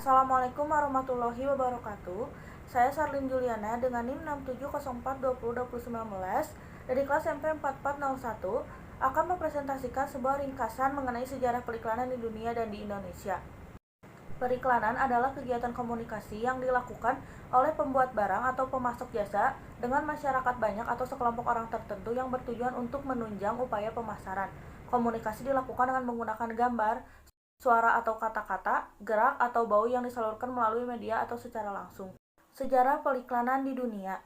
Assalamualaikum warahmatullahi wabarakatuh. Saya Sarlin Juliana dengan NIM 6704202019 dari kelas SMP 4401 akan mempresentasikan sebuah ringkasan mengenai sejarah periklanan di dunia dan di Indonesia. Periklanan adalah kegiatan komunikasi yang dilakukan oleh pembuat barang atau pemasok jasa dengan masyarakat banyak atau sekelompok orang tertentu yang bertujuan untuk menunjang upaya pemasaran. Komunikasi dilakukan dengan menggunakan gambar, suara atau kata-kata, gerak atau bau yang disalurkan melalui media atau secara langsung. Sejarah periklanan di dunia.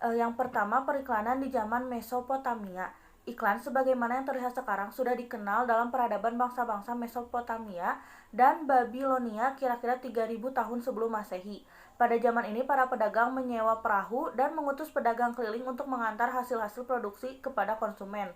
Yang pertama, periklanan di zaman Mesopotamia. Iklan sebagaimana yang terlihat sekarang sudah dikenal dalam peradaban bangsa-bangsa Mesopotamia dan Babilonia kira-kira 3000 tahun sebelum Masehi. Pada zaman ini para pedagang menyewa perahu dan mengutus pedagang keliling untuk mengantar hasil-hasil produksi kepada konsumen.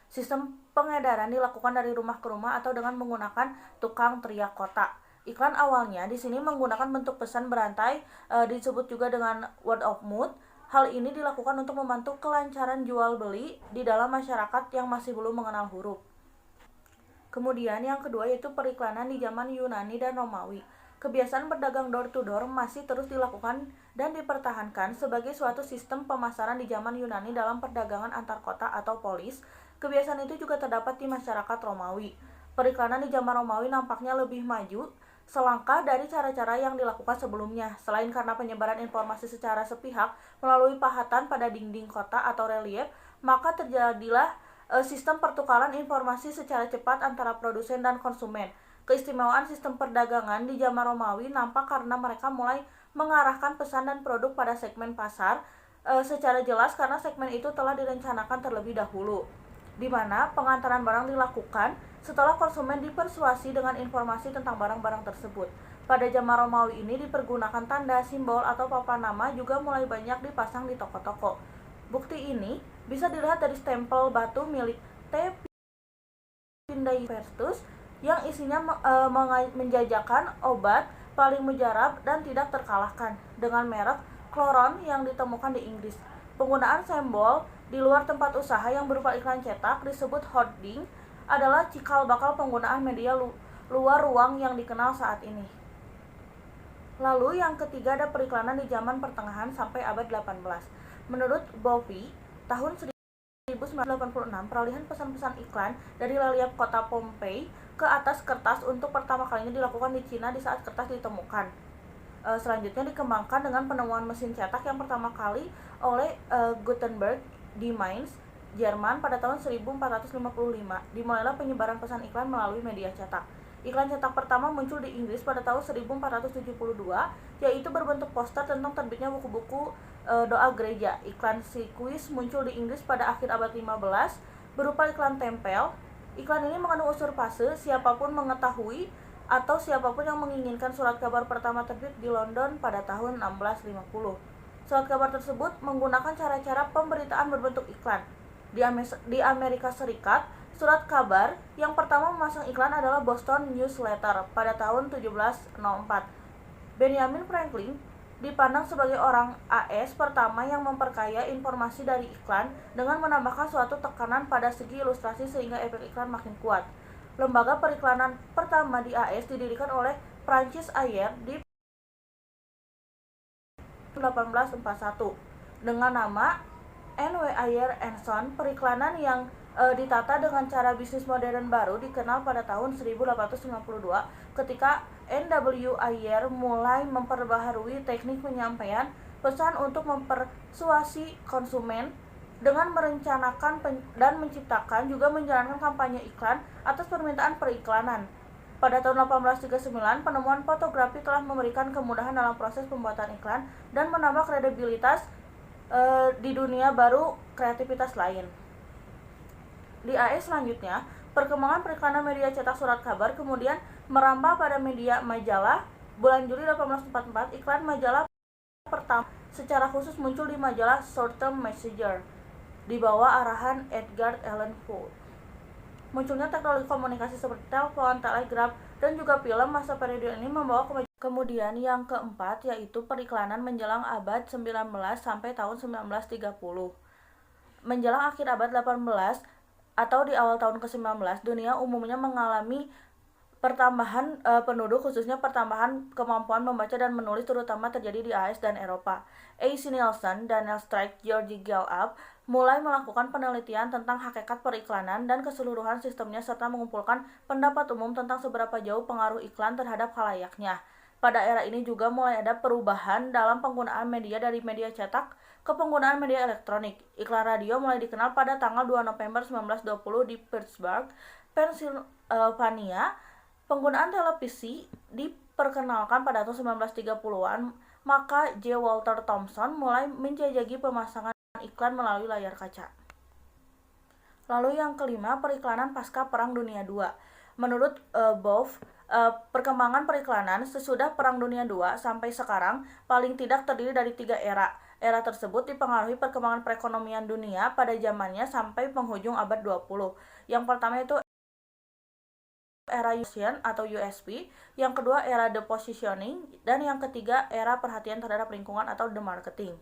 Sistem pengedaran dilakukan dari rumah ke rumah atau dengan menggunakan tukang teriak kota. Iklan awalnya di sini menggunakan bentuk pesan berantai, disebut juga dengan word of mouth. Hal ini dilakukan untuk membantu kelancaran jual beli di dalam masyarakat yang masih belum mengenal huruf. Kemudian yang kedua yaitu periklanan di zaman Yunani dan Romawi. Kebiasaan berdagang door to door masih terus dilakukan dan dipertahankan sebagai suatu sistem pemasaran di zaman Yunani dalam perdagangan antar kota atau polis. Kebiasaan itu juga terdapat di masyarakat Romawi. Periklanan di zaman Romawi nampaknya lebih maju selangkah dari cara-cara yang dilakukan sebelumnya. Selain karena penyebaran informasi secara sepihak melalui pahatan pada dinding kota atau relief, maka terjadilah sistem pertukaran informasi secara cepat antara produsen dan konsumen. Keistimewaan sistem perdagangan di zaman Romawi nampak karena mereka mulai mengarahkan pesan dan produk pada segmen pasar secara jelas karena segmen itu telah direncanakan terlebih dahulu, di mana pengantaran barang dilakukan setelah konsumen dipersuasi dengan informasi tentang barang-barang tersebut. Pada zaman Romawi ini dipergunakan tanda, simbol, atau papan nama juga mulai banyak dipasang di toko-toko. Bukti ini bisa dilihat dari stempel batu milik T. Pindaivertus yang isinya menjajakan obat paling mujarab dan tidak terkalahkan dengan merek Chloron yang ditemukan di Inggris. Penggunaan simbol di luar tempat usaha yang berupa iklan cetak disebut hoarding adalah cikal bakal penggunaan media luar ruang yang dikenal saat ini. Lalu yang ketiga ada periklanan di zaman pertengahan sampai abad 18. Menurut Bowie, tahun 1986 peralihan pesan-pesan iklan dari relief kota Pompei ke atas kertas untuk pertama kalinya dilakukan di Cina di saat kertas ditemukan. Selanjutnya dikembangkan dengan penemuan mesin cetak yang pertama kali oleh Gutenberg di Mainz, Jerman pada tahun 1455. Dimulailah penyebaran pesan iklan melalui media cetak. Iklan cetak pertama muncul di Inggris pada tahun 1472, yaitu berbentuk poster tentang terbitnya buku-buku doa gereja. Iklan sirkuit muncul di Inggris pada akhir abad 15 berupa iklan tempel. Iklan ini mengandung unsur fase, siapapun mengetahui atau siapapun yang menginginkan. Surat kabar pertama terbit di London pada tahun 1650. Surat kabar tersebut menggunakan cara-cara pemberitaan berbentuk iklan. Di Amerika Serikat, surat kabar yang pertama memasang iklan adalah Boston Newsletter pada tahun 1704. Benjamin Franklin dipandang sebagai orang AS pertama yang memperkaya informasi dari iklan dengan menambahkan suatu tekanan pada segi ilustrasi sehingga efek iklan makin kuat. Lembaga periklanan pertama di AS didirikan oleh Francis Ayer di 1841 dengan nama N.W. Ayer & Son. Periklanan yang ditata dengan cara bisnis modern baru dikenal pada tahun 1892 ketika N.W. Ayer mulai memperbaharui teknik penyampaian pesan untuk mempersuasi konsumen dengan merencanakan dan menciptakan juga menjalankan kampanye iklan atas permintaan periklanan. Pada tahun 1839, penemuan fotografi telah memberikan kemudahan dalam proses pembuatan iklan dan menambah kredibilitas di dunia baru kreativitas lain. Di AS selanjutnya, perkembangan periklanan media cetak surat kabar kemudian merambah pada media majalah. Bulan Juli 1844, iklan majalah pertama secara khusus muncul di majalah Short Term Messenger di bawah arahan Edgar Allan Poe. Munculnya teknologi komunikasi seperti telepon, telegraf, dan juga film masa periode ini membawa kemajuan. Kemudian yang keempat yaitu periklanan menjelang abad 19 sampai tahun 1930. Menjelang akhir abad 18 atau di awal tahun ke-19, dunia umumnya mengalami Pertambahan penduduk, khususnya pertambahan kemampuan membaca dan menulis, terutama terjadi di AS dan Eropa. A.C. Nielsen, Daniel Strike, Georgie Gallup mulai melakukan penelitian tentang hakikat periklanan dan keseluruhan sistemnya serta mengumpulkan pendapat umum tentang seberapa jauh pengaruh iklan terhadap khalayaknya. Pada era ini juga mulai ada perubahan dalam penggunaan media dari media cetak ke penggunaan media elektronik. Iklan radio mulai dikenal pada tanggal 2 November 1920 di Pittsburgh, Pennsylvania. Penggunaan televisi diperkenalkan pada tahun 1930-an, maka J. Walter Thompson mulai menjajaki pemasangan iklan melalui layar kaca. Lalu yang kelima, periklanan pasca Perang Dunia II. Menurut Bove, perkembangan periklanan sesudah Perang Dunia II sampai sekarang paling tidak terdiri dari 3 era. Era tersebut dipengaruhi perkembangan perekonomian dunia pada zamannya sampai penghujung abad 20. Yang pertama itu era Usian atau USP, yang kedua era the positioning, dan yang ketiga era perhatian terhadap lingkungan atau the marketing.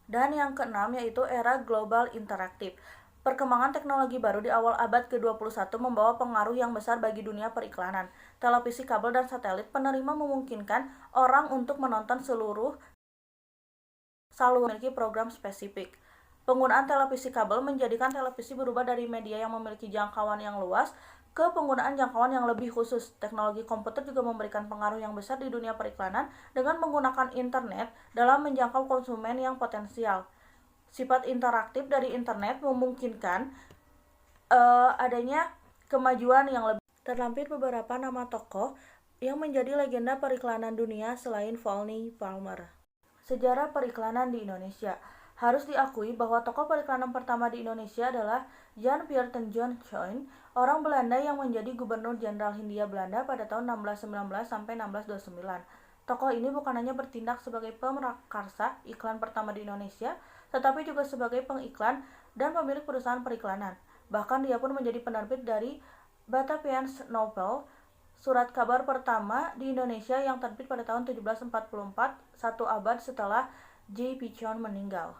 Dan yang keenam yaitu era global interaktif. Perkembangan teknologi baru di awal abad ke-21 membawa pengaruh yang besar bagi dunia periklanan. Televisi kabel dan satelit penerima memungkinkan orang untuk menonton seluruh saluran memiliki program spesifik. Penggunaan televisi kabel menjadikan televisi berubah dari media yang memiliki jangkauan yang luas ke penggunaan jangkauan yang lebih khusus. Teknologi komputer juga memberikan pengaruh yang besar di dunia periklanan dengan menggunakan internet dalam menjangkau konsumen yang potensial. Sifat interaktif dari internet memungkinkan adanya kemajuan yang lebih. Terlampir beberapa nama tokoh yang menjadi legenda periklanan dunia selain Volney Palmer. Sejarah periklanan di Indonesia. Harus diakui bahwa tokoh periklanan pertama di Indonesia adalah Jan Pieter John Coin, orang Belanda yang menjadi Gubernur Jenderal Hindia Belanda pada tahun 1619 sampai 1629. Tokoh ini bukan hanya bertindak sebagai pemrakarsa iklan pertama di Indonesia, tetapi juga sebagai pengiklan dan pemilik perusahaan periklanan. Bahkan dia pun menjadi penerbit dari Batavia's Novel, surat kabar pertama di Indonesia yang terbit pada tahun 1744, satu abad setelah J. Pichon meninggal.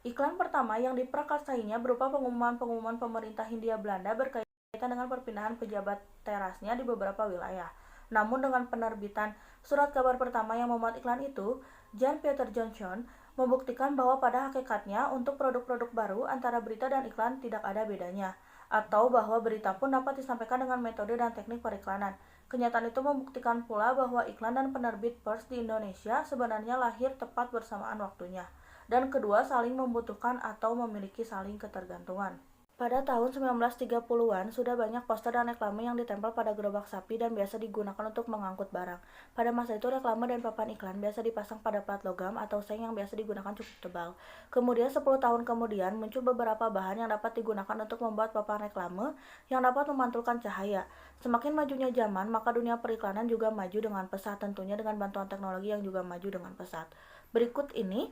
Iklan pertama yang diprakarsainya berupa pengumuman-pengumuman pemerintah Hindia Belanda berkaitan dengan perpindahan pejabat terasnya di beberapa wilayah. Namun dengan penerbitan surat kabar pertama yang memuat iklan itu, Jan Pieter Johnson membuktikan bahwa pada hakikatnya untuk produk-produk baru antara berita dan iklan tidak ada bedanya, atau bahwa berita pun dapat disampaikan dengan metode dan teknik periklanan. Kenyataan itu membuktikan pula bahwa iklan dan penerbit pers di Indonesia sebenarnya lahir tepat bersamaan waktunya, dan kedua saling membutuhkan atau memiliki saling ketergantungan. Pada tahun 1930-an, sudah banyak poster dan reklame yang ditempel pada gerobak sapi dan biasa digunakan untuk mengangkut barang. Pada masa itu, reklame dan papan iklan biasa dipasang pada plat logam atau seng yang biasa digunakan cukup tebal. Kemudian, 10 tahun kemudian, muncul beberapa bahan yang dapat digunakan untuk membuat papan reklame yang dapat memantulkan cahaya. Semakin majunya zaman, maka dunia periklanan juga maju dengan pesat, tentunya dengan bantuan teknologi yang juga maju dengan pesat. Berikut ini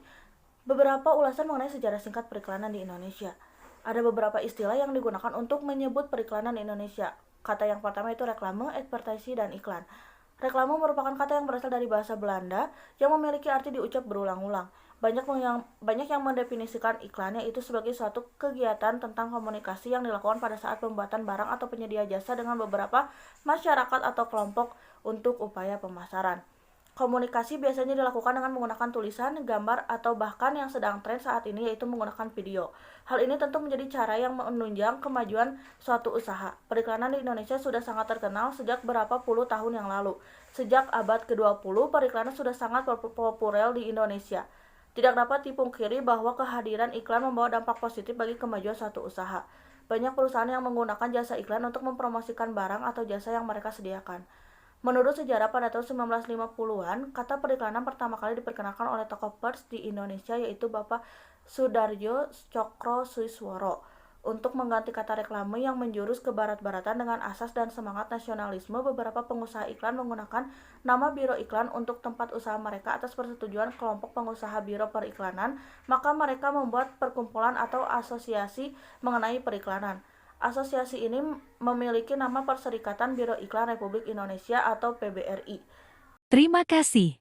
beberapa ulasan mengenai sejarah singkat periklanan di Indonesia. Ada beberapa istilah yang digunakan untuk menyebut periklanan di Indonesia. Kata yang pertama itu reklame, advertisi, dan iklan. Reklame merupakan kata yang berasal dari bahasa Belanda yang memiliki arti diucap berulang-ulang. Banyak yang mendefinisikan iklannya itu sebagai suatu kegiatan tentang komunikasi yang dilakukan pada saat pembuatan barang atau penyedia jasa dengan beberapa masyarakat atau kelompok untuk upaya pemasaran. Komunikasi biasanya dilakukan dengan menggunakan tulisan, gambar, atau bahkan yang sedang tren saat ini yaitu menggunakan video. Hal ini tentu menjadi cara yang menunjang kemajuan suatu usaha. Periklanan di Indonesia sudah sangat terkenal sejak berapa puluh tahun yang lalu. Sejak abad ke-20, periklanan sudah sangat populer di Indonesia. Tidak dapat dipungkiri bahwa kehadiran iklan membawa dampak positif bagi kemajuan suatu usaha. Banyak perusahaan yang menggunakan jasa iklan untuk mempromosikan barang atau jasa yang mereka sediakan. Menurut sejarah, pada tahun 1950-an, kata periklanan pertama kali diperkenalkan oleh tokoh pers di Indonesia yaitu Bapak Sudarjo Cokrosuswono untuk mengganti kata reklame yang menjurus ke barat-baratan dengan asas dan semangat nasionalisme. Beberapa pengusaha iklan menggunakan nama biro iklan untuk tempat usaha mereka atas persetujuan kelompok pengusaha biro periklanan, maka mereka membuat perkumpulan atau asosiasi mengenai periklanan. Asosiasi ini memiliki nama Perserikatan Biro Iklan Republik Indonesia atau PBRI. Terima kasih.